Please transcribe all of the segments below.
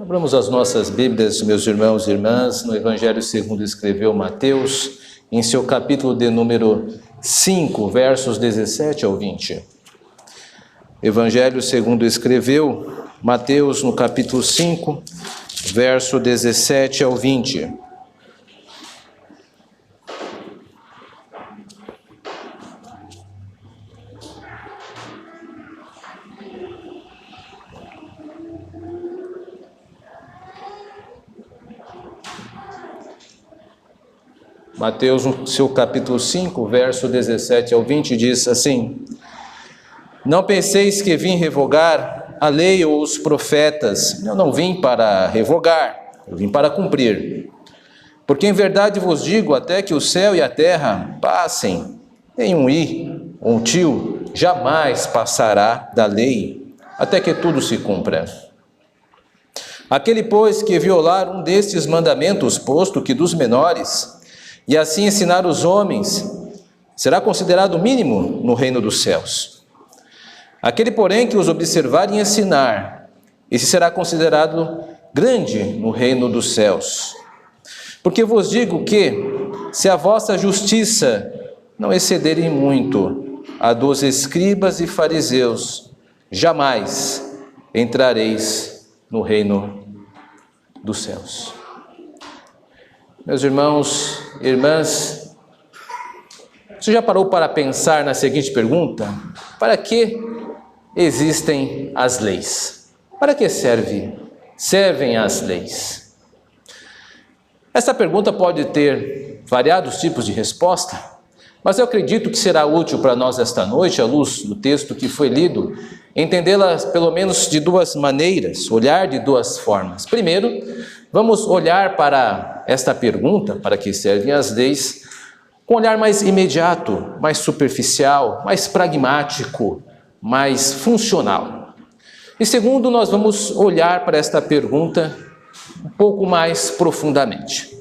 Abramos as nossas Bíblias, meus irmãos e irmãs, no Evangelho segundo escreveu Mateus, em seu capítulo de número 5, versos 17 ao 20. Evangelho segundo escreveu Mateus, no capítulo 5, verso 17 ao 20. Mateus, no seu capítulo 5, verso 17 ao 20, diz assim: Não penseis que vim revogar a lei ou os profetas. Eu não vim para revogar, eu vim para cumprir. Porque em verdade vos digo, até que o céu e a terra passem, em um i ou um tio jamais passará da lei, até que tudo se cumpra. Aquele, pois, que violar um destes mandamentos, posto que dos menores, e assim ensinar os homens, será considerado mínimo no reino dos céus. Aquele, porém, que os observar e ensinar, esse será considerado grande no reino dos céus. Porque vos digo que, se a vossa justiça não excederem muito a dos escribas e fariseus, jamais entrareis no reino dos céus. Meus irmãos e irmãs, você já parou para pensar na seguinte pergunta? Para que existem as leis? Para que servem as leis? Essa pergunta pode ter variados tipos de resposta, mas eu acredito que será útil para nós esta noite, à luz do texto que foi lido, entendê-la pelo menos de duas maneiras, olhar de duas formas. Primeiro, vamos olhar para esta pergunta, para que servem as leis, com um olhar mais imediato, mais superficial, mais pragmático, mais funcional. E segundo, nós vamos olhar para esta pergunta um pouco mais profundamente.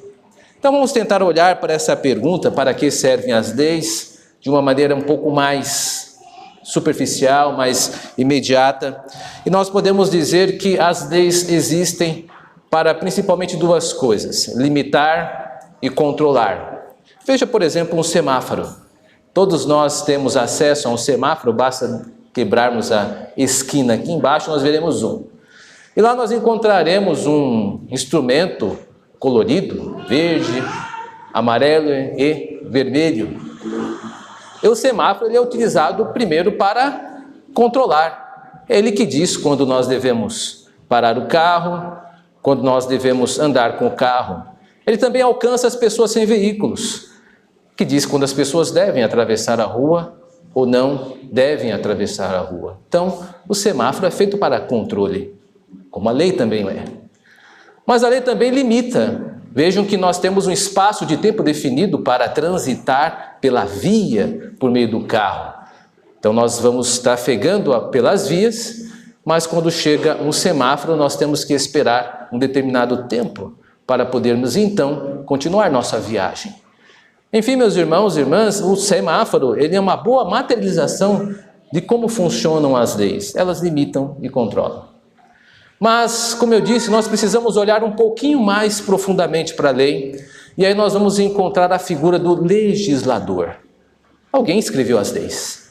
Então vamos tentar olhar para essa pergunta, para que servem as leis, de uma maneira um pouco mais superficial, mais imediata. E nós podemos dizer que as leis existem para principalmente duas coisas: limitar e controlar. Veja, por exemplo, um semáforo. Todos nós temos acesso a um semáforo, basta quebrarmos a esquina aqui embaixo, nós veremos um. E lá nós encontraremos um instrumento colorido, verde, amarelo e vermelho. E o semáforo ele é utilizado primeiro para controlar. É ele que diz quando nós devemos parar o carro, quando nós devemos andar com o carro. Ele também alcança as pessoas sem veículos, que diz quando as pessoas devem atravessar a rua ou não devem atravessar a rua. Então, o semáforo é feito para controle, como a lei também é. Mas a lei também limita. Vejam que nós temos um espaço de tempo definido para transitar pela via por meio do carro. Então nós vamos trafegando pelas vias, mas quando chega um semáforo nós temos que esperar um determinado tempo para podermos então continuar nossa viagem. Enfim, meus irmãos e irmãs, o semáforo ele é uma boa materialização de como funcionam as leis. Elas limitam e controlam. Mas, como eu disse, nós precisamos olhar um pouquinho mais profundamente para a lei, e aí nós vamos encontrar a figura do legislador. Alguém escreveu as leis.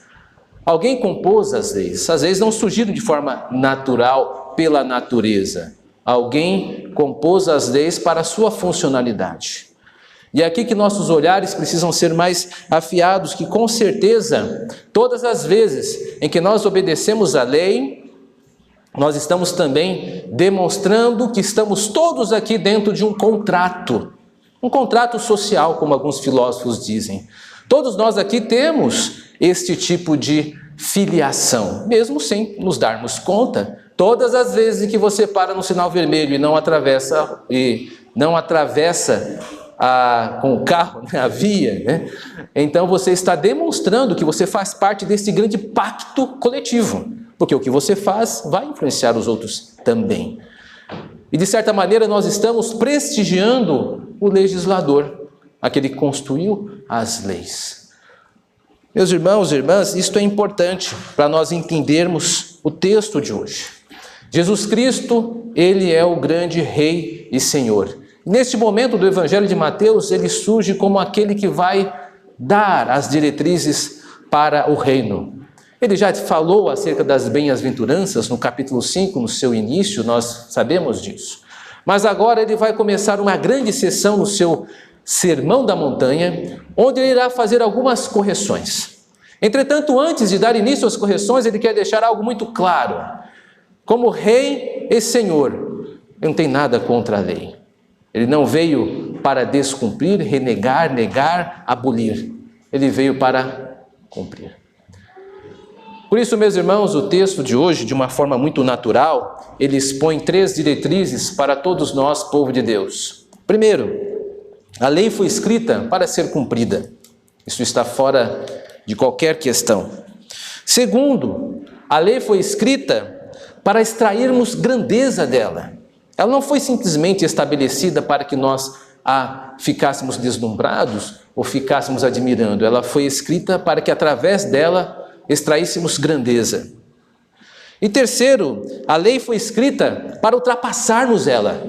Alguém compôs as leis. As leis não surgiram de forma natural pela natureza. Alguém compôs as leis para a sua funcionalidade. E é aqui que nossos olhares precisam ser mais afiados, que com certeza, todas as vezes em que nós obedecemos a lei, nós estamos também demonstrando que estamos todos aqui dentro de um contrato social, como alguns filósofos dizem. Todos nós aqui temos este tipo de filiação, mesmo sem nos darmos conta. Todas as vezes em que você para no sinal vermelho e não atravessa com o carro, a via, né? Então você está demonstrando que você faz parte desse grande pacto coletivo. Porque o que você faz vai influenciar os outros também. E de certa maneira nós estamos prestigiando o legislador, aquele que construiu as leis. Meus irmãos e irmãs, isto é importante para nós entendermos o texto de hoje. Jesus Cristo, ele é o grande Rei e Senhor. Neste momento do Evangelho de Mateus, ele surge como aquele que vai dar as diretrizes para o reino. Ele já falou acerca das bem-aventuranças no capítulo 5, no seu início, nós sabemos disso. Mas agora ele vai começar uma grande sessão no seu Sermão da Montanha, onde ele irá fazer algumas correções. Entretanto, antes de dar início às correções, ele quer deixar algo muito claro. Como Rei e Senhor, ele não tem nada contra a lei. Ele não veio para descumprir, renegar, negar, abolir. Ele veio para cumprir. Por isso, meus irmãos, o texto de hoje, de uma forma muito natural, ele expõe 3 diretrizes para todos nós, povo de Deus. Primeiro, a lei foi escrita para ser cumprida. Isso está fora de qualquer questão. Segundo, a lei foi escrita para extrairmos grandeza dela. Ela não foi simplesmente estabelecida para que nós a ficássemos deslumbrados ou ficássemos admirando. Ela foi escrita para que através dela extraíssemos grandeza. E terceiro, a lei foi escrita para ultrapassarmos ela.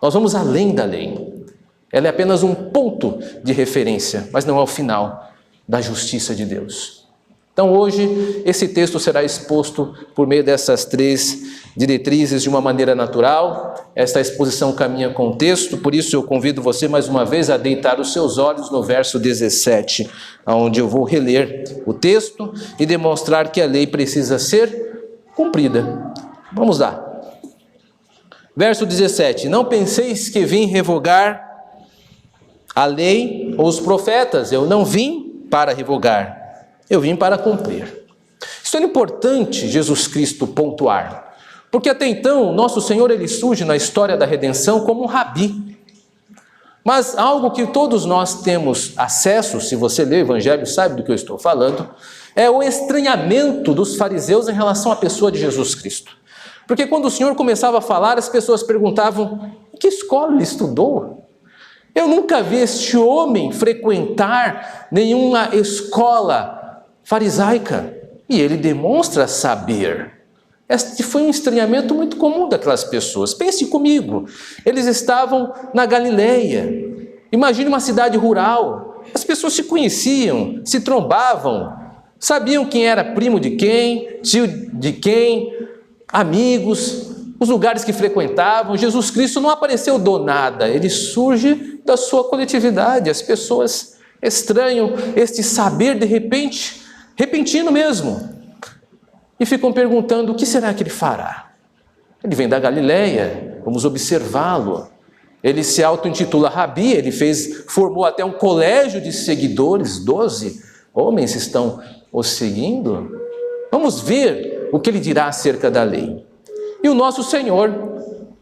Nós vamos além da lei. Ela é apenas um ponto de referência, mas não é o final da justiça de Deus. Então hoje esse texto será exposto por meio dessas 3 diretrizes de uma maneira natural. Esta exposição caminha com o texto, por isso eu convido você mais uma vez a deitar os seus olhos no verso 17, onde eu vou reler o texto e demonstrar que a lei precisa ser cumprida. Vamos lá. Verso 17: Não penseis que vim revogar a lei ou os profetas. Eu não vim para revogar, eu vim para cumprir. Isso é importante Jesus Cristo pontuar, porque até então nosso Senhor ele surge na história da redenção como um rabi. Mas algo que todos nós temos acesso, se você lê o Evangelho sabe do que eu estou falando, é o estranhamento dos fariseus em relação à pessoa de Jesus Cristo. Porque quando o Senhor começava a falar, as pessoas perguntavam: em que escola ele estudou? Eu nunca vi este homem frequentar nenhuma escola farisaica, e ele demonstra saber. Este foi um estranhamento muito comum daquelas pessoas. Pense comigo, eles estavam na Galileia. Imagine uma cidade rural. As pessoas se conheciam, se trombavam, sabiam quem era primo de quem, tio de quem, amigos, os lugares que frequentavam. Jesus Cristo não apareceu do nada, ele surge da sua coletividade. As pessoas estranham este saber de repente, repentino mesmo, e ficam perguntando: o que será que ele fará? Ele vem da Galileia, vamos observá-lo. Ele se auto-intitula Rabi, ele formou até um colégio de seguidores, 12 homens estão o seguindo. Vamos ver o que ele dirá acerca da lei. E o nosso Senhor,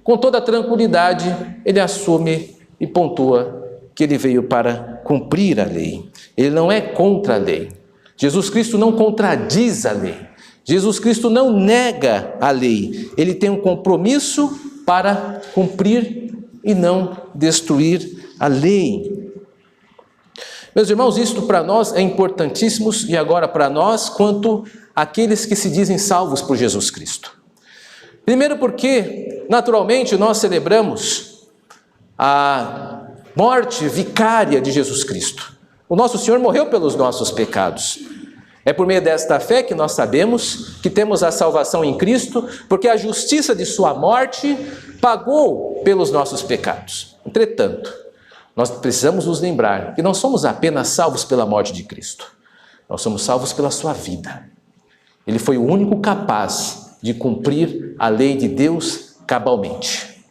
com toda tranquilidade, ele assume e pontua que ele veio para cumprir a lei. Ele não é contra a lei. Jesus Cristo não contradiz a lei. Jesus Cristo não nega a lei. Ele tem um compromisso para cumprir e não destruir a lei. Meus irmãos, isto para nós é importantíssimo, e agora para nós, quanto àqueles que se dizem salvos por Jesus Cristo. Primeiro porque, naturalmente, nós celebramos a morte vicária de Jesus Cristo. O nosso Senhor morreu pelos nossos pecados. É por meio desta fé que nós sabemos que temos a salvação em Cristo, porque a justiça de sua morte pagou pelos nossos pecados. Entretanto, nós precisamos nos lembrar que não somos apenas salvos pela morte de Cristo. Nós somos salvos pela sua vida. Ele foi o único capaz de cumprir a lei de Deus cabalmente.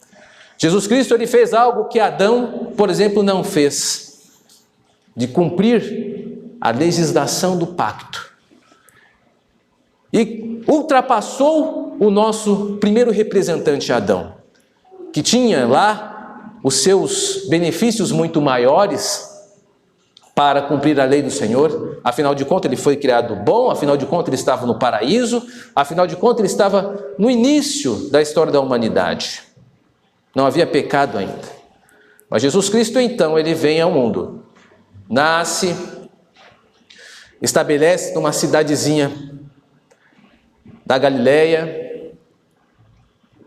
Jesus Cristo ele fez algo que Adão, por exemplo, não fez, de cumprir a legislação do pacto. E ultrapassou o nosso primeiro representante Adão, que tinha lá os seus benefícios muito maiores para cumprir a lei do Senhor. Afinal de contas, ele foi criado bom, afinal de contas, ele estava no paraíso, afinal de contas, ele estava no início da história da humanidade. Não havia pecado ainda. Mas Jesus Cristo, então, ele vem ao mundo, nasce, estabelece numa cidadezinha da Galileia,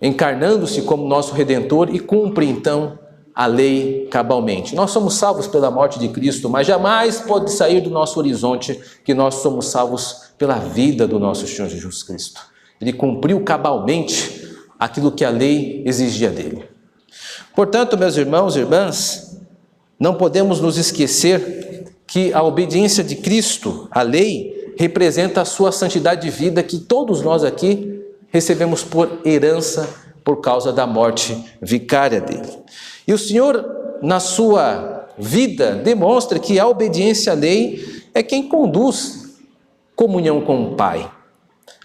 encarnando-se como nosso Redentor e cumpre então a lei cabalmente. Nós somos salvos pela morte de Cristo, mas jamais pode sair do nosso horizonte que nós somos salvos pela vida do nosso Senhor Jesus Cristo. Ele cumpriu cabalmente aquilo que a lei exigia dele. Portanto, meus irmãos e irmãs, não podemos nos esquecer que a obediência de Cristo à lei representa a sua santidade de vida que todos nós aqui recebemos por herança por causa da morte vicária dele. E o Senhor, na sua vida, demonstra que a obediência à lei é quem conduz comunhão com o Pai.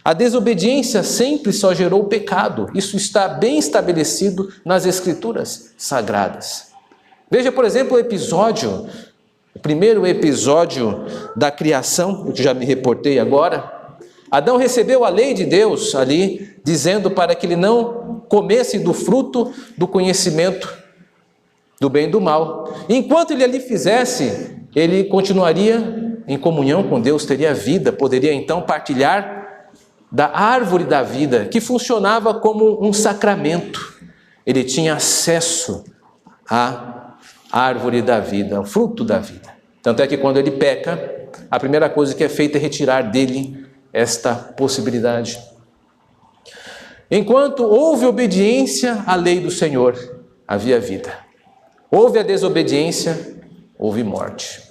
A desobediência sempre só gerou pecado. Isso está bem estabelecido nas Escrituras sagradas. Veja, por exemplo, o primeiro episódio da criação, que já me reportei agora. Adão recebeu a lei de Deus ali, dizendo para que ele não comesse do fruto do conhecimento do bem e do mal. E enquanto ele ali fizesse, ele continuaria em comunhão com Deus, teria vida, poderia então partilhar da árvore da vida, que funcionava como um sacramento. Ele tinha acesso à árvore da vida, ao fruto da vida. Tanto é que quando ele peca, a primeira coisa que é feita é retirar dele esta possibilidade. Enquanto houve obediência à lei do Senhor, havia vida. Houve a desobediência, houve morte.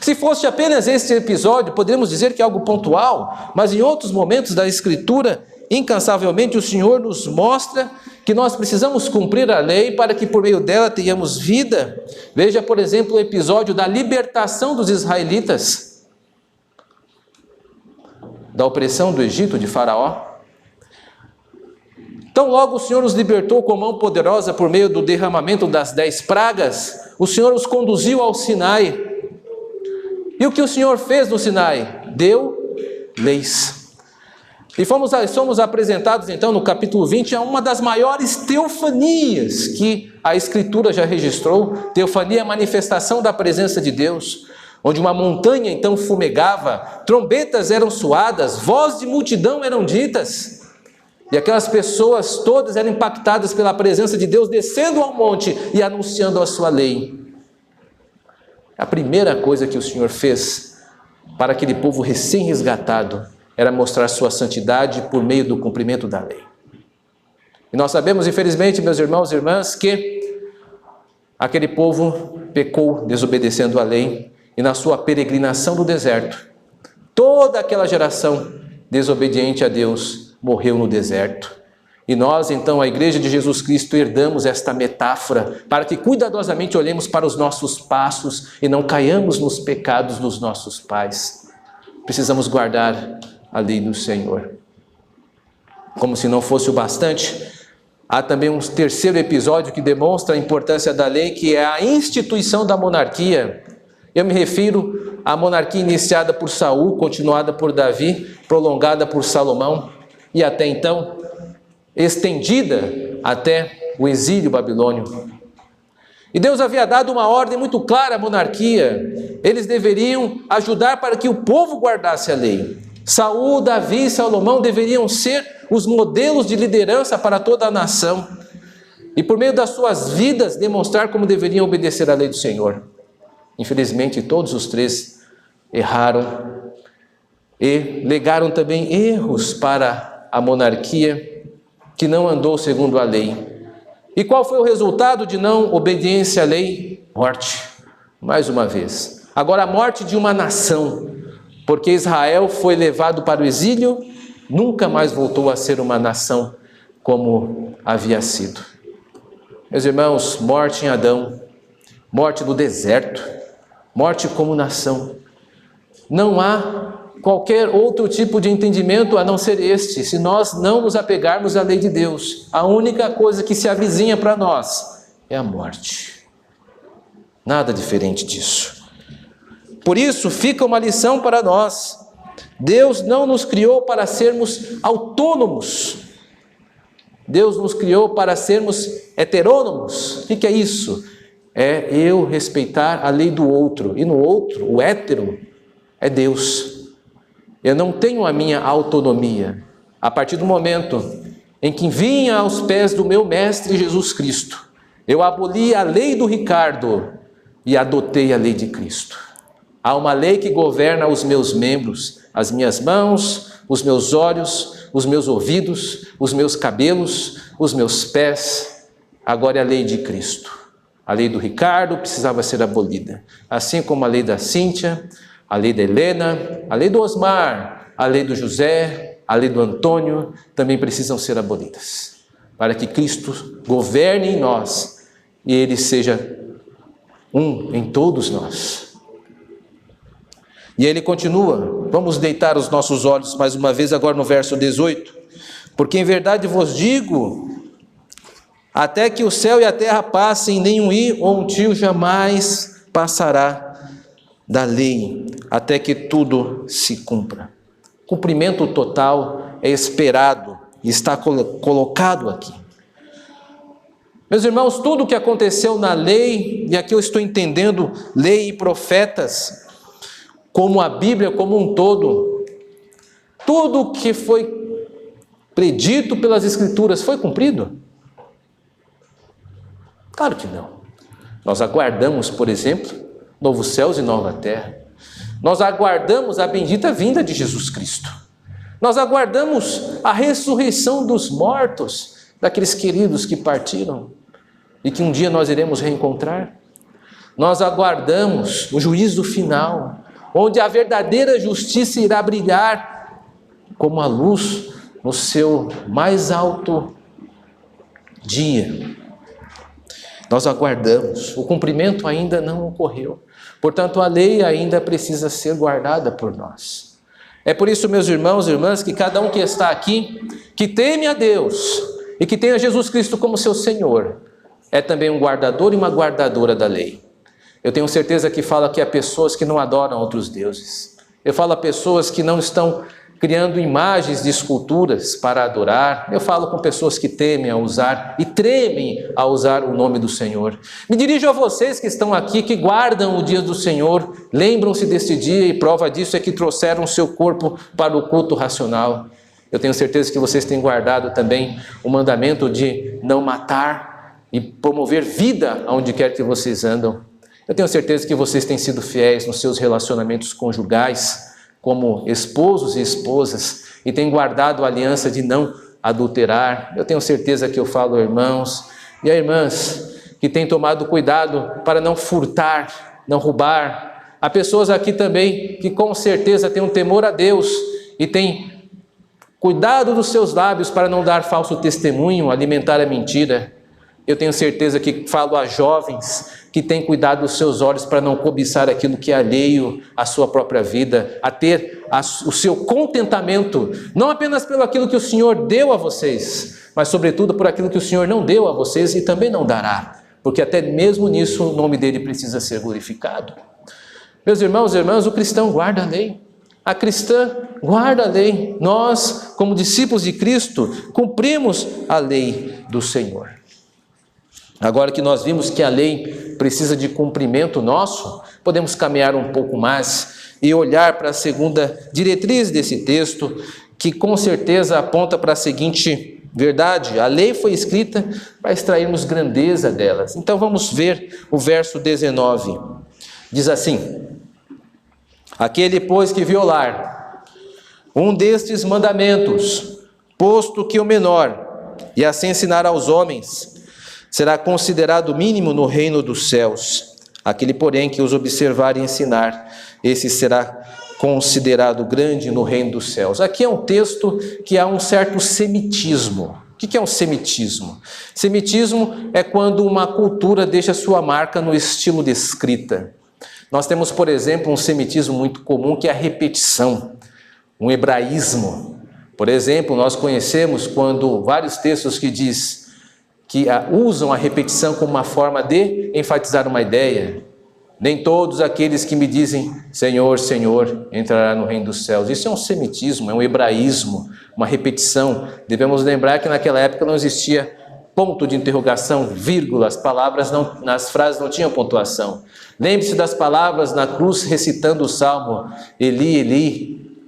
Se fosse apenas este episódio, poderíamos dizer que é algo pontual, mas em outros momentos da Escritura, incansavelmente o Senhor nos mostra que nós precisamos cumprir a lei para que por meio dela tenhamos vida. Veja, por exemplo, o episódio da libertação dos israelitas da opressão do Egito, de Faraó. Tão logo o Senhor os libertou com mão poderosa por meio do derramamento das 10 pragas, o Senhor os conduziu ao Sinai. E o que o Senhor fez no Sinai? Deu leis. E somos apresentados então no capítulo 20 a uma das maiores teofanias que a Escritura já registrou. Teofania é a manifestação da presença de Deus, onde uma montanha então fumegava, trombetas eram soadas, vozes de multidão eram ditas, e aquelas pessoas todas eram impactadas pela presença de Deus, descendo ao monte e anunciando a sua lei. A primeira coisa que o Senhor fez para aquele povo recém-resgatado era mostrar sua santidade por meio do cumprimento da lei. E nós sabemos, infelizmente, meus irmãos e irmãs, que aquele povo pecou desobedecendo a lei, e na sua peregrinação no deserto, toda aquela geração desobediente a Deus morreu no deserto. E nós, então, a Igreja de Jesus Cristo, herdamos esta metáfora para que cuidadosamente olhemos para os nossos passos e não caiamos nos pecados dos nossos pais. Precisamos guardar a lei do Senhor. Como se não fosse o bastante, há também um terceiro episódio que demonstra a importância da lei, que é a instituição da monarquia. Eu me refiro à monarquia iniciada por Saul, continuada por Davi, prolongada por Salomão e até então estendida até o exílio babilônio. E Deus havia dado uma ordem muito clara à monarquia. Eles deveriam ajudar para que o povo guardasse a lei. Saul, Davi e Salomão deveriam ser os modelos de liderança para toda a nação. E por meio das suas vidas demonstrar como deveriam obedecer à lei do Senhor. Infelizmente, todos os três erraram e legaram também erros para a monarquia que não andou segundo a lei. E qual foi o resultado de não obediência à lei? Morte, mais uma vez. Agora a morte de uma nação, porque Israel foi levado para o exílio, nunca mais voltou a ser uma nação como havia sido. Meus irmãos, morte em Adão, morte no deserto, morte como nação. Não há qualquer outro tipo de entendimento a não ser este, se nós não nos apegarmos à lei de Deus. A única coisa que se avizinha para nós é a morte. Nada diferente disso. Por isso, fica uma lição para nós. Deus não nos criou para sermos autônomos. Deus nos criou para sermos heterônomos. O que é isso? É eu respeitar a lei do outro. E no outro, o hétero, é Deus. Eu não tenho a minha autonomia. A partir do momento em que vinha aos pés do meu mestre Jesus Cristo. Eu aboli a lei do Ricardo e adotei a lei de Cristo. Há uma lei que governa os meus membros, as minhas mãos, os meus olhos, os meus ouvidos, os meus cabelos, os meus pés. Agora é a lei de Cristo. A lei do Ricardo precisava ser abolida, assim como a lei da Cíntia, a lei da Helena, a lei do Osmar, a lei do José, a lei do Antônio, também precisam ser abolidas, para que Cristo governe em nós e Ele seja um em todos nós. E Ele continua, vamos deitar os nossos olhos mais uma vez agora no verso 18, porque em verdade vos digo, até que o céu e a terra passem, nenhum i ou um tio jamais passará da lei, até que tudo se cumpra. Cumprimento total é esperado e está colocado aqui. Meus irmãos, tudo o que aconteceu na lei, e aqui eu estou entendendo lei e profetas, como a Bíblia como um todo, tudo o que foi predito pelas Escrituras foi cumprido? Claro que não. Nós aguardamos, por exemplo, novos céus e nova terra. Nós aguardamos a bendita vinda de Jesus Cristo. Nós aguardamos a ressurreição dos mortos, daqueles queridos que partiram e que um dia nós iremos reencontrar. Nós aguardamos o juízo final, onde a verdadeira justiça irá brilhar como a luz no seu mais alto dia. Nós aguardamos, o cumprimento ainda não ocorreu, portanto a lei ainda precisa ser guardada por nós. É por isso, meus irmãos e irmãs, que cada um que está aqui, que teme a Deus e que tenha Jesus Cristo como seu Senhor, é também um guardador e uma guardadora da lei. Eu tenho certeza que falo aqui a pessoas que não adoram outros deuses. Eu falo a pessoas que não estão criando imagens de esculturas para adorar. Eu falo com pessoas que temem a usar e tremem a usar o nome do Senhor. Me dirijo a vocês que estão aqui, que guardam o dia do Senhor, lembram-se deste dia e prova disso é que trouxeram o seu corpo para o culto racional. Eu tenho certeza que vocês têm guardado também o mandamento de não matar e promover vida aonde quer que vocês andam. Eu tenho certeza que vocês têm sido fiéis nos seus relacionamentos conjugais, como esposos e esposas, e têm guardado a aliança de não adulterar. Eu tenho certeza que eu falo irmãos e irmãs que têm tomado cuidado para não furtar, não roubar. Há pessoas aqui também que com certeza têm um temor a Deus e têm cuidado dos seus lábios para não dar falso testemunho, alimentar a mentira. Eu tenho certeza que falo a jovens que têm cuidado dos seus olhos para não cobiçar aquilo que é alheio à sua própria vida, a ter o seu contentamento, não apenas pelo aquilo que o Senhor deu a vocês, mas sobretudo por aquilo que o Senhor não deu a vocês e também não dará, porque até mesmo nisso o nome dele precisa ser glorificado. Meus irmãos e irmãs, o cristão guarda a lei, a cristã guarda a lei. Nós, como discípulos de Cristo, cumprimos a lei do Senhor. Agora que nós vimos que a lei precisa de cumprimento nosso, podemos caminhar um pouco mais e olhar para a segunda diretriz desse texto, que com certeza aponta para a seguinte verdade: a lei foi escrita para extrairmos grandeza delas. Então vamos ver o verso 19. Diz assim: aquele, pois, que violar um destes mandamentos, posto que o menor, e assim ensinar aos homens, será considerado mínimo no reino dos céus. Aquele, porém, que os observar e ensinar, esse será considerado grande no reino dos céus. Aqui é um texto que há um certo semitismo. O que é um semitismo? Semitismo é quando uma cultura deixa sua marca no estilo de escrita. Nós temos, por exemplo, um semitismo muito comum que é a repetição, um hebraísmo. Por exemplo, nós conhecemos quando vários textos que usam a repetição como uma forma de enfatizar uma ideia. Nem todos aqueles que me dizem Senhor, Senhor, entrará no reino dos céus. Isso é um semitismo, é um hebraísmo, uma repetição. Devemos lembrar que naquela época não existia ponto de interrogação, vírgula, nas frases não tinham pontuação. Lembre-se das palavras na cruz recitando o salmo Eli, Eli,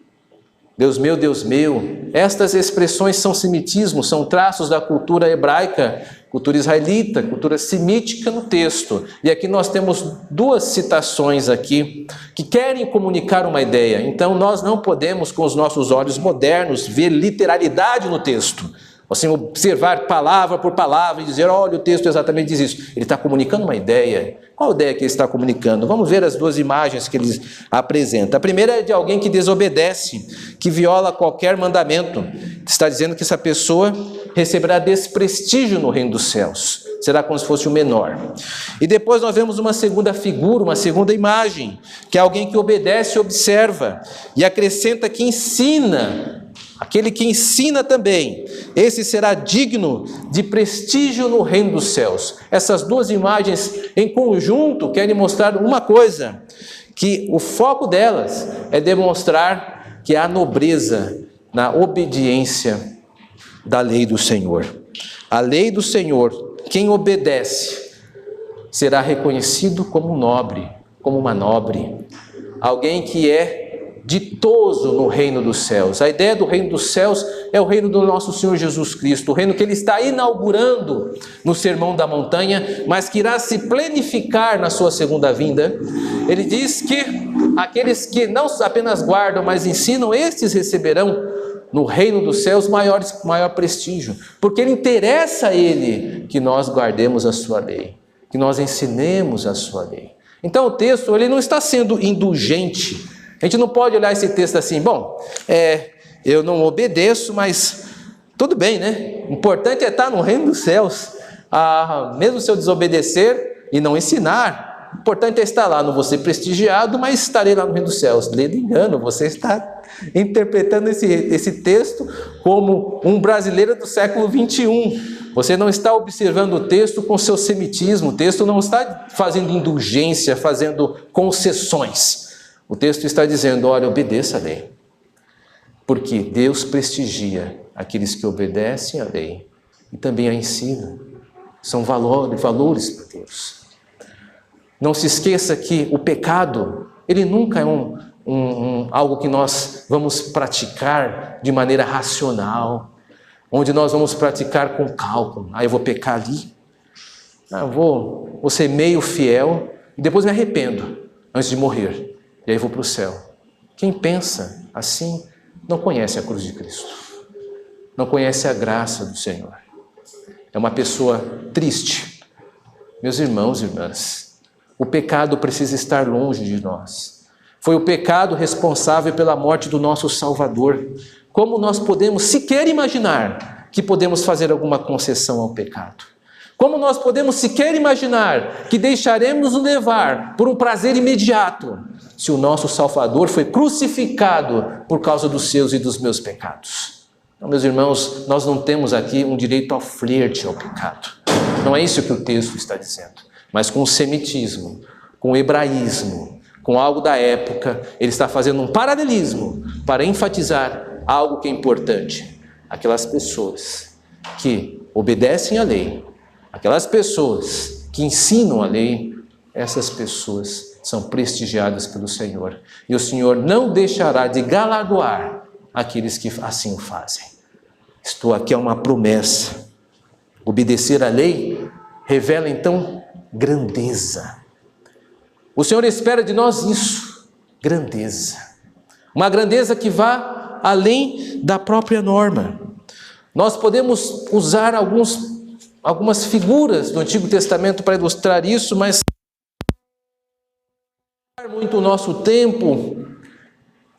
Deus meu, estas expressões são semitismo, são traços da cultura hebraica, cultura israelita, cultura semítica no texto. E aqui nós temos duas citações aqui que querem comunicar uma ideia. Então nós não podemos, com os nossos olhos modernos, ver literalidade no texto. Assim, observar palavra por palavra e dizer, olha, o texto exatamente diz isso. Ele está comunicando uma ideia. Qual a ideia que ele está comunicando? Vamos ver as duas imagens que ele apresenta. A primeira é de alguém que desobedece, que viola qualquer mandamento. Está dizendo que essa pessoa receberá desprestígio no reino dos céus. Será como se fosse o menor. E depois nós vemos uma segunda figura, uma segunda imagem, que é alguém que obedece e observa, e acrescenta que ensina. Aquele que ensina também, esse será digno de prestígio no reino dos céus. Essas duas imagens em conjunto querem mostrar uma coisa, que o foco delas é demonstrar que há nobreza na obediência da lei do Senhor. A lei do Senhor, quem obedece, será reconhecido como nobre, como uma nobre, alguém que é ditoso no reino dos céus. A ideia do reino dos céus é o reino do nosso Senhor Jesus Cristo, o reino que Ele está inaugurando no Sermão da Montanha, mas que irá se plenificar na sua segunda vinda. Ele diz que aqueles que não apenas guardam, mas ensinam, estes receberão no reino dos céus maior prestígio, porque Ele interessa a Ele que nós guardemos a sua lei, que nós ensinemos a sua lei. Então o texto ele não está sendo indulgente. A gente não pode olhar esse texto assim, bom, eu não obedeço, mas tudo bem, né? O importante é estar no reino dos céus. Mesmo se eu desobedecer e não ensinar, o importante é estar lá, não vou ser prestigiado, mas estarei lá no reino dos céus. Lendo engano, você está interpretando esse texto como um brasileiro do século 21. Você não está observando o texto com seu semitismo, o texto não está fazendo indulgência, fazendo concessões. O texto está dizendo, olha, obedeça a lei, porque Deus prestigia aqueles que obedecem à lei e também a ensinam. São valores para Deus. Não se esqueça que o pecado, ele nunca é algo que nós vamos praticar de maneira racional, onde nós vamos praticar com cálculo. Eu vou pecar ali, eu vou ser meio fiel e depois me arrependo antes de morrer. E aí vou para o céu. Quem pensa assim não conhece a cruz de Cristo. Não conhece a graça do Senhor. É uma pessoa triste. Meus irmãos e irmãs, o pecado precisa estar longe de nós. Foi o pecado responsável pela morte do nosso Salvador. Como nós podemos sequer imaginar que podemos fazer alguma concessão ao pecado? Como nós podemos sequer imaginar que deixaremos nos levar por um prazer imediato se o nosso Salvador foi crucificado por causa dos seus e dos meus pecados? Então, meus irmãos, nós não temos aqui um direito ao flerte ao pecado. Não é isso que o texto está dizendo. Mas com o semitismo, com o hebraísmo, com algo da época, ele está fazendo um paralelismo para enfatizar algo que é importante. Aquelas pessoas que obedecem à lei, aquelas pessoas que ensinam a lei, essas pessoas são prestigiadas pelo Senhor. E o Senhor não deixará de galardoar aqueles que assim o fazem. Isto aqui é uma promessa. Obedecer à lei revela então grandeza. O Senhor espera de nós isso, grandeza. Uma grandeza que vá além da própria norma. Nós podemos usar algumas figuras do Antigo Testamento para ilustrar isso, mas muito o nosso tempo,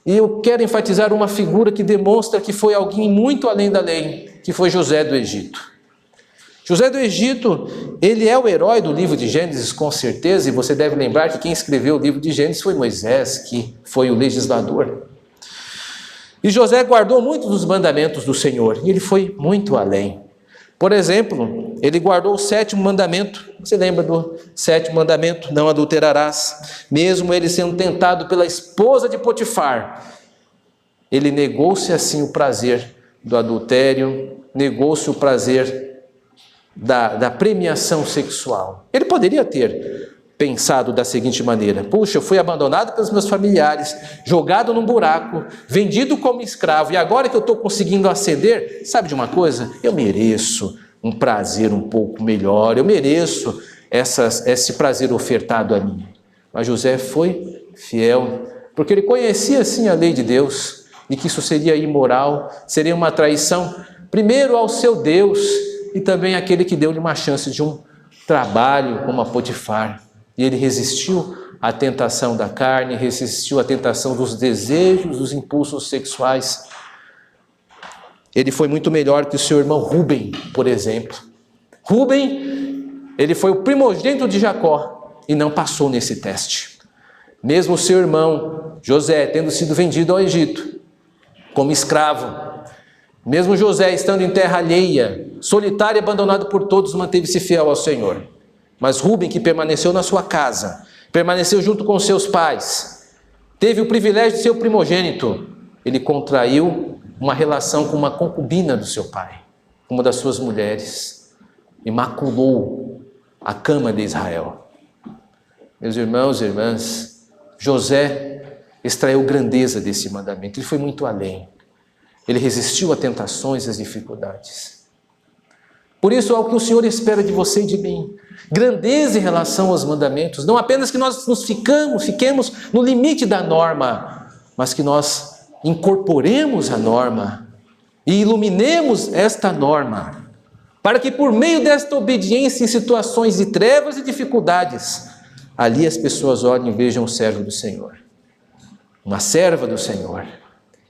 e eu quero enfatizar uma figura que demonstra que foi alguém muito além da lei, que foi José do Egito. José do Egito, ele é o herói do livro de Gênesis, com certeza, e você deve lembrar que quem escreveu o livro de Gênesis foi Moisés, que foi o legislador. E José guardou muitos dos mandamentos do Senhor, e ele foi muito além. Por exemplo, ele guardou o 7º mandamento. Você lembra do 7º mandamento? Não adulterarás. Mesmo ele sendo tentado pela esposa de Potifar, ele negou-se assim o prazer do adultério, negou-se o prazer da premiação sexual. Ele poderia ter pensado da seguinte maneira: puxa, eu fui abandonado pelos meus familiares, jogado num buraco, vendido como escravo, e agora que eu estou conseguindo ascender, sabe de uma coisa? Eu mereço um prazer um pouco melhor, eu mereço esse prazer ofertado a mim. Mas José foi fiel, porque ele conhecia sim a lei de Deus, e que isso seria imoral, seria uma traição, primeiro ao seu Deus, e também àquele que deu-lhe uma chance de um trabalho como a Potifar. E ele resistiu à tentação da carne, resistiu à tentação dos desejos, dos impulsos sexuais. Ele foi muito melhor que o seu irmão Rúben, por exemplo. Rúben, ele foi o primogênito de Jacó e não passou nesse teste. Mesmo o seu irmão José tendo sido vendido ao Egito como escravo, mesmo José estando em terra alheia, solitário e abandonado por todos, manteve-se fiel ao Senhor. Mas Rúben, que permaneceu na sua casa, permaneceu junto com seus pais, teve o privilégio de ser o primogênito, ele contraiu uma relação com uma concubina do seu pai, uma das suas mulheres, e maculou a cama de Israel. Meus irmãos e irmãs, José extraiu grandeza desse mandamento, ele foi muito além. Ele resistiu a tentações e às dificuldades. Por isso é o que o Senhor espera de você e de mim. Grandeza em relação aos mandamentos. Não apenas que nós fiquemos no limite da norma, mas que nós incorporemos a norma e iluminemos esta norma, para que por meio desta obediência em situações de trevas e dificuldades, ali as pessoas olhem e vejam o servo do Senhor, uma serva do Senhor,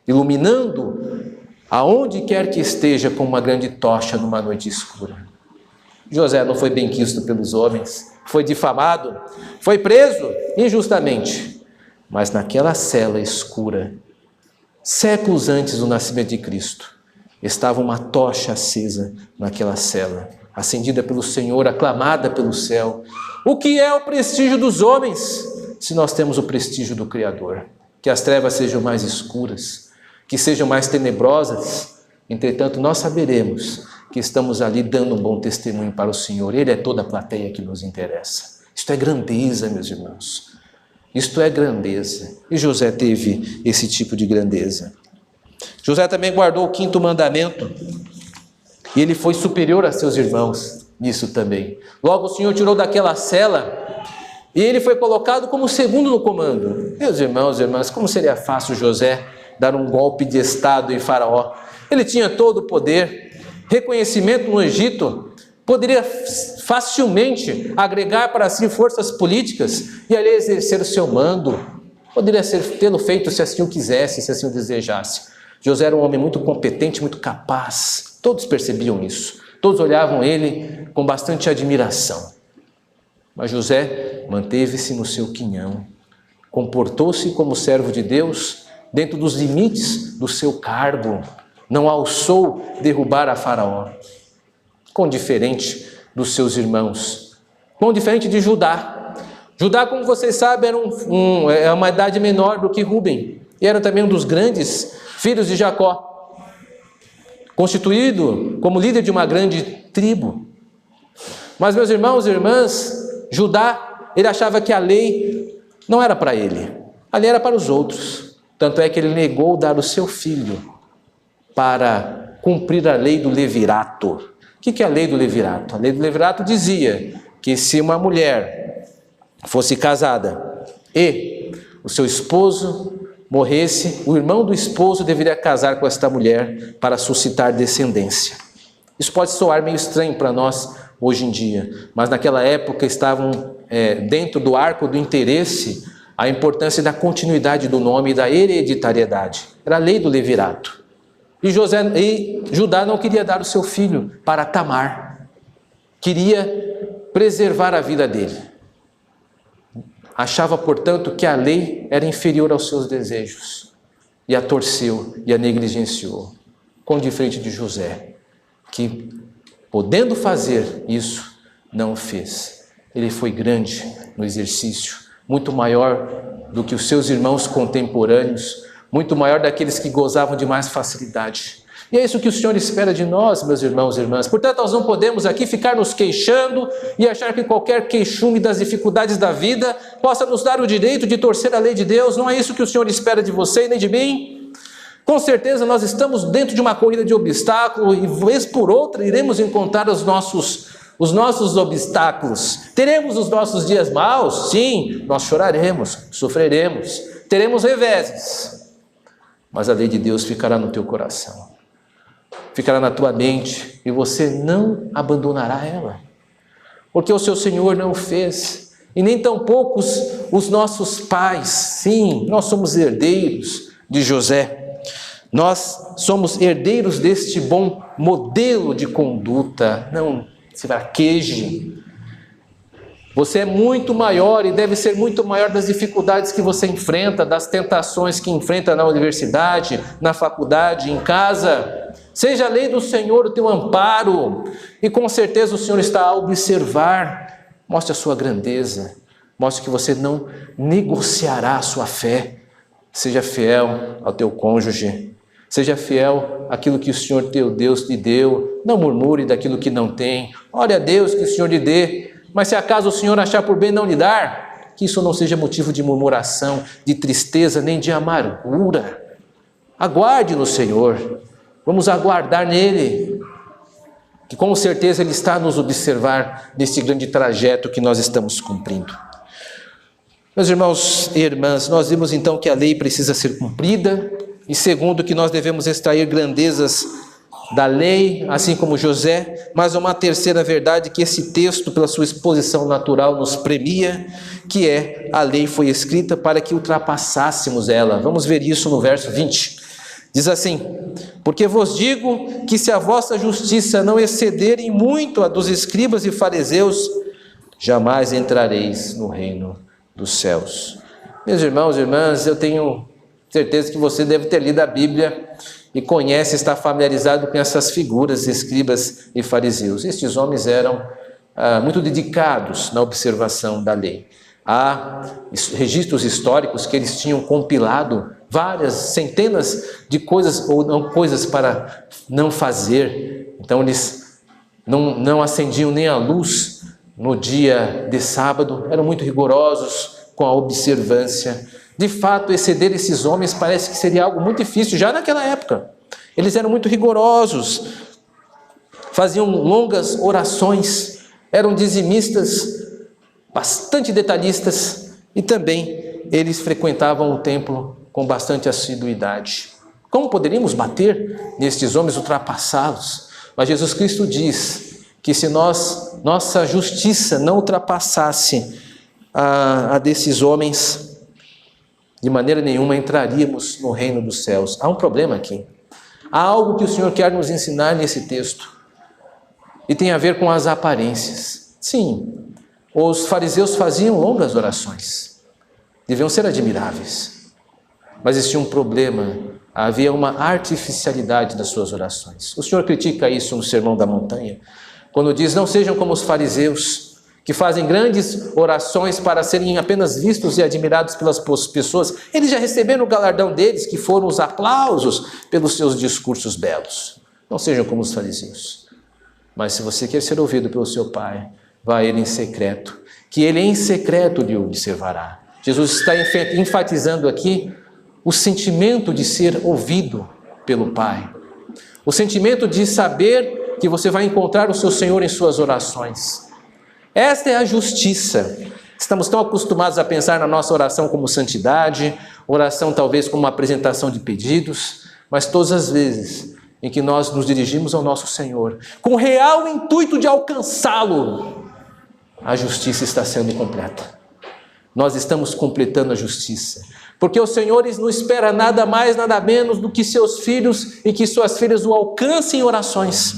iluminando aonde quer que esteja com uma grande tocha numa noite escura. José não foi benquisto pelos homens, foi difamado, foi preso injustamente, mas naquela cela escura, séculos antes do nascimento de Cristo, estava uma tocha acesa naquela cela, acendida pelo Senhor, aclamada pelo céu. O que é o prestígio dos homens, se nós temos o prestígio do Criador? Que as trevas sejam mais escuras, que sejam mais tenebrosas, entretanto nós saberemos que estamos ali dando um bom testemunho para o Senhor. Ele é toda a plateia que nos interessa. Isto é grandeza, meus irmãos. Isto é grandeza. E José teve esse tipo de grandeza. José também guardou o 5º mandamento. E ele foi superior a seus irmãos nisso também. Logo o Senhor tirou daquela cela e ele foi colocado como segundo no comando. Meus irmãos e irmãs, como seria fácil José dar um golpe de estado em Faraó? Ele tinha todo o poder, reconhecimento no Egito, poderia facilmente agregar para si forças políticas e ali exercer o seu mando. Poderia tê-lo feito se assim o quisesse, se assim o desejasse. José era um homem muito competente, muito capaz. Todos percebiam isso. Todos olhavam ele com bastante admiração. Mas José manteve-se no seu quinhão, comportou-se como servo de Deus dentro dos limites do seu cargo, não ousou derrubar a Faraó. Quão diferente dos seus irmãos, quão diferente de Judá. Judá, como vocês sabem, era uma idade menor do que Rúben, e era também um dos grandes filhos de Jacó, constituído como líder de uma grande tribo. Mas, meus irmãos e irmãs, Judá, ele achava que a lei não era para ele, a lei era para os outros. Tanto é que ele negou dar o seu filho para cumprir a lei do levirato. O que é a lei do levirato? A lei do levirato dizia que se uma mulher fosse casada e o seu esposo morresse, o irmão do esposo deveria casar com esta mulher para suscitar descendência. Isso pode soar meio estranho para nós hoje em dia, mas naquela época estavam dentro do arco do interesse a importância da continuidade do nome e da hereditariedade. Era a lei do levirato. E Judá não queria dar o seu filho para Tamar, queria preservar a vida dele. Achava, portanto, que a lei era inferior aos seus desejos, e a torceu e a negligenciou, com diferente de José, que, podendo fazer isso, não o fez. Ele foi grande no exercício, muito maior do que os seus irmãos contemporâneos, muito maior daqueles que gozavam de mais facilidade. E é isso que o Senhor espera de nós, meus irmãos e irmãs. Portanto, nós não podemos aqui ficar nos queixando e achar que qualquer queixume das dificuldades da vida possa nos dar o direito de torcer a lei de Deus. Não é isso que o Senhor espera de você e nem de mim. Com certeza nós estamos dentro de uma corrida de obstáculo e, vez por outra, iremos encontrar os nossos obstáculos. Teremos os nossos dias maus? Sim, nós choraremos, sofreremos, teremos reveses. Mas a lei de Deus ficará no teu coração, ficará na tua mente, e você não abandonará ela, porque o seu Senhor não o fez, e nem tampouco os nossos pais. Sim, nós somos herdeiros de José, nós somos herdeiros deste bom modelo de conduta. Não se fraqueje, você é muito maior e deve ser muito maior das dificuldades que você enfrenta, das tentações que enfrenta na universidade, na faculdade, em casa. Seja a lei do Senhor o teu amparo, e com certeza o Senhor está a observar. Mostre a sua grandeza, mostre que você não negociará a sua fé. Seja fiel ao teu cônjuge, seja fiel àquilo que o Senhor teu Deus te deu. Não murmure daquilo que não tem. Ore a Deus que o Senhor lhe dê, mas se acaso o Senhor achar por bem não lhe dar, que isso não seja motivo de murmuração, de tristeza, nem de amargura. Aguarde no Senhor, vamos aguardar nele, que com certeza Ele está a nos observar nesse grande trajeto que nós estamos cumprindo. Meus irmãos e irmãs, nós vimos então que a lei precisa ser cumprida, e segundo, que nós devemos extrair grandezas da lei, assim como José, mas uma terceira verdade que esse texto, pela sua exposição natural, nos premia, que é: a lei foi escrita para que ultrapassássemos ela. Vamos ver isso no verso 20. Diz assim: porque vos digo que se a vossa justiça não exceder em muito a dos escribas e fariseus, jamais entrareis no reino dos céus. Meus irmãos e irmãs, eu tenho certeza que você deve ter lido a Bíblia e conhece, está familiarizado com essas figuras, escribas e fariseus. Estes homens eram muito dedicados na observação da lei. Há registros históricos que eles tinham compilado várias centenas de coisas ou não coisas para não fazer. Então eles não acendiam nem a luz no dia de sábado, eram muito rigorosos com a observância. De fato, exceder esses homens parece que seria algo muito difícil já naquela época. Eles eram muito rigorosos, faziam longas orações, eram dizimistas, bastante detalhistas, e também eles frequentavam o templo com bastante assiduidade. Como poderíamos bater nestes homens, ultrapassá-los? Mas Jesus Cristo diz que se nossa justiça não ultrapassasse a desses homens, de maneira nenhuma entraríamos no reino dos céus. Há um problema aqui. Há algo que o Senhor quer nos ensinar nesse texto, e tem a ver com as aparências. Sim, os fariseus faziam longas orações, deviam ser admiráveis, mas existia um problema, havia uma artificialidade das suas orações. O Senhor critica isso no Sermão da Montanha, quando diz: não sejam como os fariseus, que fazem grandes orações para serem apenas vistos e admirados pelas pessoas. Eles já receberam o galardão deles, que foram os aplausos pelos seus discursos belos. Não sejam como os fariseus. Mas se você quer ser ouvido pelo seu Pai, vá a Ele em secreto, que Ele em secreto lhe observará. Jesus está enfatizando aqui o sentimento de ser ouvido pelo Pai, o sentimento de saber que você vai encontrar o seu Senhor em suas orações. Esta é a justiça. Estamos tão acostumados a pensar na nossa oração como santidade, oração talvez como uma apresentação de pedidos, mas todas as vezes em que nós nos dirigimos ao nosso Senhor, com o real intuito de alcançá-lo, a justiça está sendo completa. Nós estamos completando a justiça, porque o Senhor não espera nada mais, nada menos do que seus filhos e que suas filhas o alcancem em orações.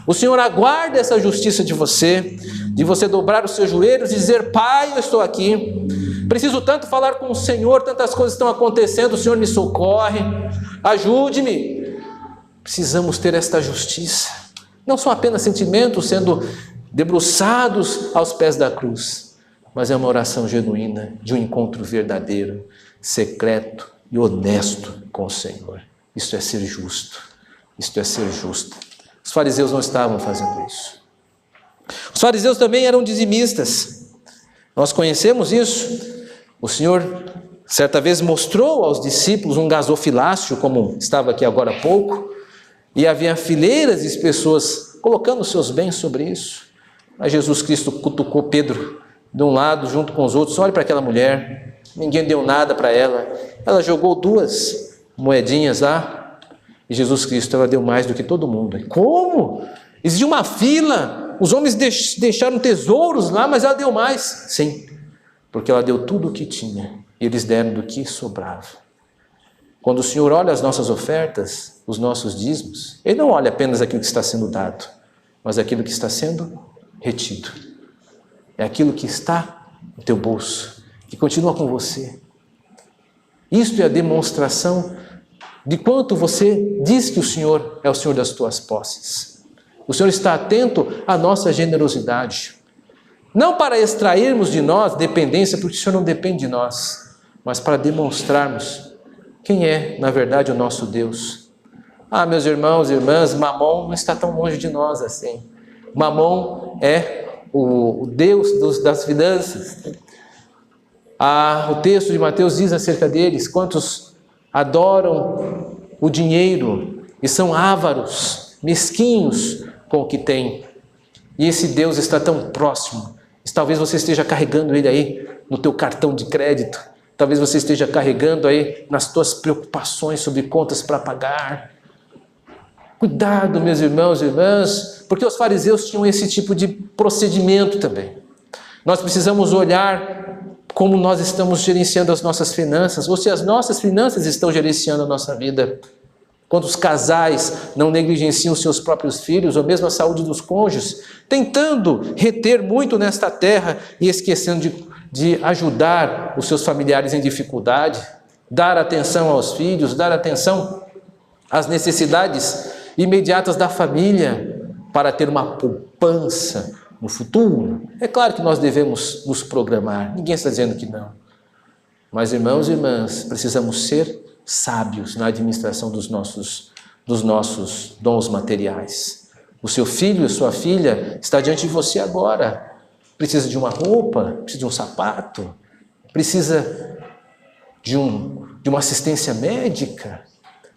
O Senhor aguarda essa justiça de você dobrar os seus joelhos e dizer: Pai, eu estou aqui, preciso tanto falar com o Senhor, tantas coisas estão acontecendo, o Senhor me socorre, ajude-me. Precisamos ter esta justiça, não são apenas sentimentos sendo debruçados aos pés da cruz, mas é uma oração genuína, de um encontro verdadeiro, secreto e honesto com o Senhor. Isso é ser justo. Isto é ser justo. Os fariseus não estavam fazendo isso. Os fariseus também eram dizimistas. Nós conhecemos isso. O Senhor certa vez mostrou aos discípulos um gasofilácio, como estava aqui agora há pouco, e havia fileiras de pessoas colocando seus bens sobre isso. Mas Jesus Cristo cutucou Pedro de um lado, junto com os outros. Olhe para aquela mulher, ninguém deu nada para ela. Ela jogou 2 moedinhas lá, e Jesus Cristo, ela deu mais do que todo mundo. Como? Existia uma fila, os homens deixaram tesouros lá, mas ela deu mais. Sim, porque ela deu tudo o que tinha, e eles deram do que sobrava. Quando o Senhor olha as nossas ofertas, os nossos dízimos, Ele não olha apenas aquilo que está sendo dado, mas aquilo que está sendo retido. É aquilo que está no teu bolso, que continua com você. Isto é a demonstração de quanto você diz que o Senhor é o Senhor das tuas posses. O Senhor está atento à nossa generosidade. Não para extrairmos de nós dependência, porque o Senhor não depende de nós, mas para demonstrarmos quem é, na verdade, o nosso Deus. Ah, meus irmãos e irmãs, Mamon não está tão longe de nós assim. Mamon é o Deus das finanças. O texto de Mateus diz acerca deles: quantos adoram o dinheiro e são ávaros, mesquinhos com o que têm. E esse Deus está tão próximo. Talvez você esteja carregando ele aí no teu cartão de crédito. Talvez você esteja carregando aí nas tuas preocupações sobre contas para pagar. Cuidado, meus irmãos e irmãs, porque os fariseus tinham esse tipo de procedimento também. Nós precisamos olhar como nós estamos gerenciando as nossas finanças, ou se as nossas finanças estão gerenciando a nossa vida. Quantos casais não negligenciam seus próprios filhos, ou mesmo a saúde dos cônjuges, tentando reter muito nesta terra e esquecendo de ajudar os seus familiares em dificuldade, dar atenção aos filhos, dar atenção às necessidades imediatas da família, para ter uma poupança no futuro. É claro que nós devemos nos programar, ninguém está dizendo que não. Mas, irmãos e irmãs, precisamos ser sábios na administração dos nossos dons materiais. O seu filho e sua filha está diante de você agora. Precisa de uma roupa, precisa de um sapato, precisa de uma assistência médica.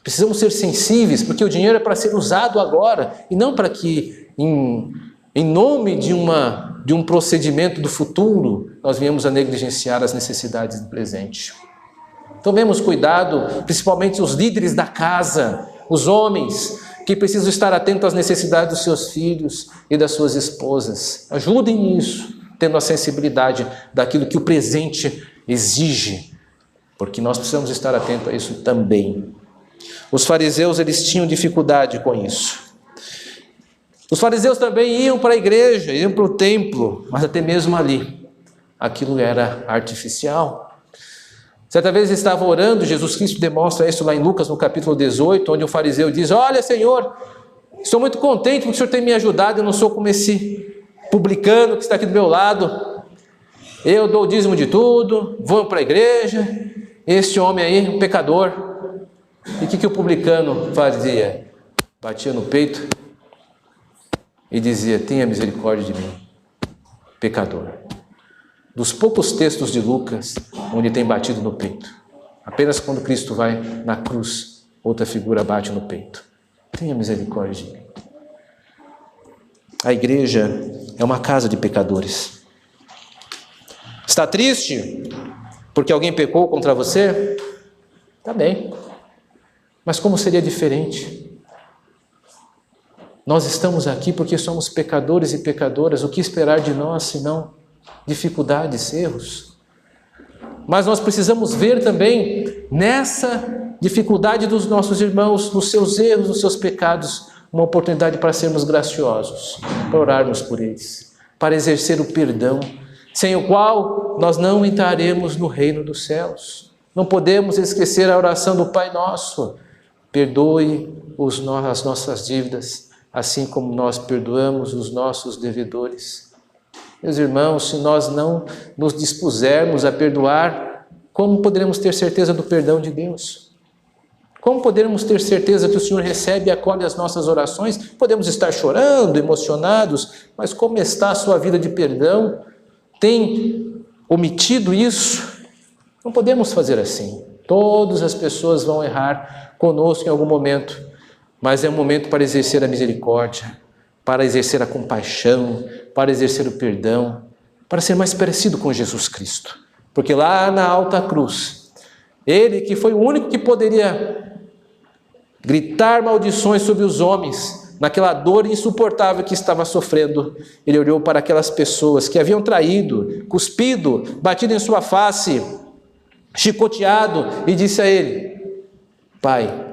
Precisamos ser sensíveis, porque o dinheiro é para ser usado agora, e não para que, em nome de um procedimento do futuro, nós venhamos a negligenciar as necessidades do presente. Tomemos cuidado, principalmente os líderes da casa, os homens, que precisam estar atentos às necessidades dos seus filhos e das suas esposas. Ajudem nisso, tendo a sensibilidade daquilo que o presente exige, porque nós precisamos estar atentos a isso também. Os fariseus, eles tinham dificuldade com isso. Os fariseus também iam para a igreja, iam para o templo, mas até mesmo ali, aquilo era artificial. Certa vez ele estava orando, Jesus Cristo demonstra isso lá em Lucas, no capítulo 18, onde o fariseu diz: olha, Senhor, estou muito contente porque o Senhor tem me ajudado, eu não sou como esse publicano que está aqui do meu lado. Eu dou o dízimo de tudo, vou para a igreja, este homem aí, um pecador. E o que o publicano fazia? Batia no peito e dizia: tenha misericórdia de mim, pecador. Dos poucos textos de Lucas onde tem batido no peito, apenas quando Cristo vai na cruz, outra figura bate no peito: tenha misericórdia de mim. A igreja é uma casa de pecadores. Está triste porque alguém pecou contra você? Está bem. Mas como seria diferente? Nós estamos aqui porque somos pecadores e pecadoras. O que esperar de nós, senão dificuldades, erros? Mas nós precisamos ver também nessa dificuldade dos nossos irmãos, nos seus erros, nos seus pecados, uma oportunidade para sermos graciosos, para orarmos por eles, para exercer o perdão, sem o qual nós não entraremos no reino dos céus. Não podemos esquecer a oração do Pai Nosso: perdoe as nossas dívidas, assim como nós perdoamos os nossos devedores. Meus irmãos, se nós não nos dispusermos a perdoar, como poderemos ter certeza do perdão de Deus? Como podemos ter certeza que o Senhor recebe e acolhe as nossas orações? Podemos estar chorando, emocionados, mas como está a sua vida de perdão? Tem omitido isso? Não podemos fazer assim. Todas as pessoas vão errar conosco em algum momento, mas é um momento para exercer a misericórdia, para exercer a compaixão, para exercer o perdão, para ser mais parecido com Jesus Cristo. Porque lá na alta cruz, Ele que foi o único que poderia gritar maldições sobre os homens, naquela dor insuportável que estava sofrendo, Ele olhou para aquelas pessoas que haviam traído, cuspido, batido em sua face, chicoteado, e disse a Ele: Pai,